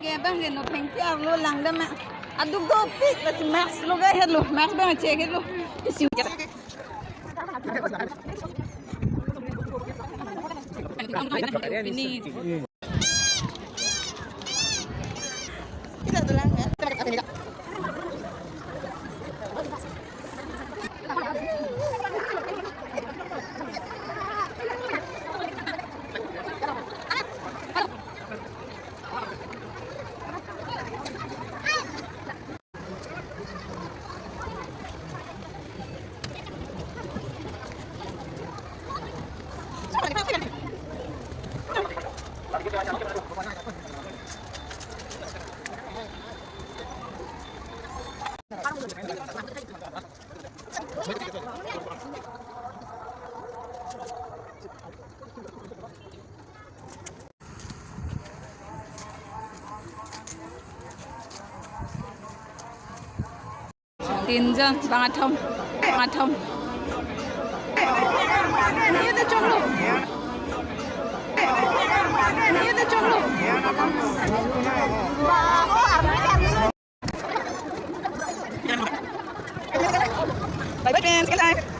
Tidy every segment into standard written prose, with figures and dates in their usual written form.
ke bang ke no peng piar lo lang da ma aduk do pik la si max lo ga het lo max bang che ke lo si ini kita tulang ya Tinjan, bangatom. Ini ada conglo. Bye bye friends, good night.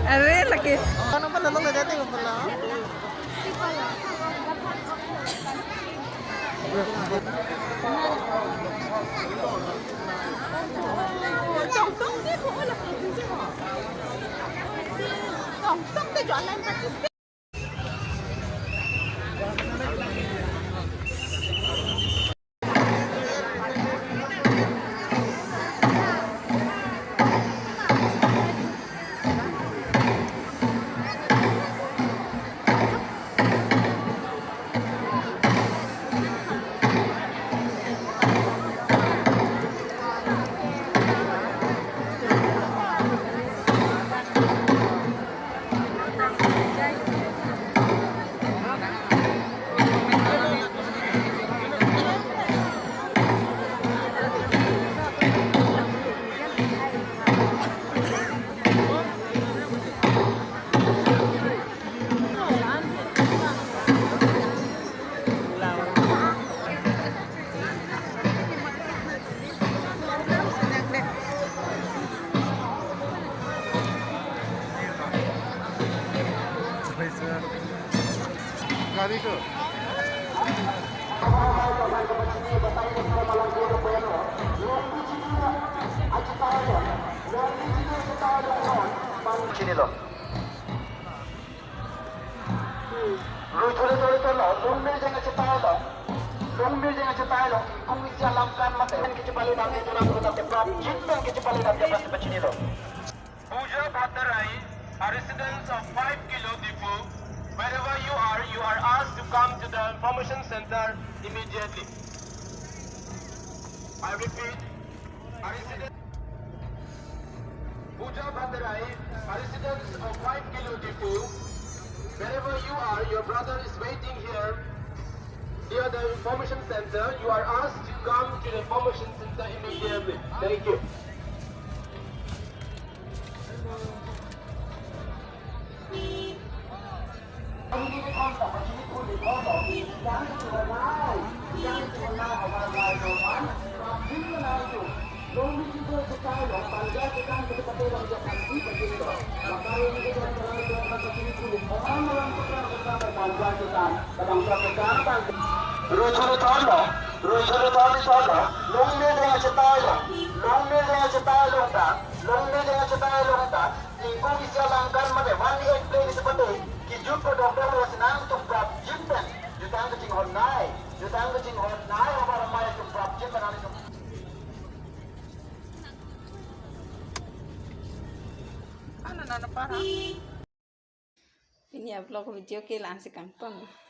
Are lagi. Ano pa nalong dati ko pala? Tong di ko wala. Tong di jualan pati. गाड़ी को Chinilo. Rồi thôi, long mil jangan cepat lo. Long mil jangan cepat lo. Kung isya lamkan mata, kan kecepatan dah itu nak berutak cepat. Jintan kecepatan dah cepat seperti Chinilo. Puja Bhattarai, a resident of 5 Kilo Dipu. Wherever you are asked to come to the information center immediately. I repeat, a resident. Puja Bhattarai, a resident of 5 Kilo Dipu. Wherever you are, your brother is waiting here near the information center. You are asked to come to the information center immediately. Thank you. Ano na parang? Ini ya vlog video ke lang si kantong.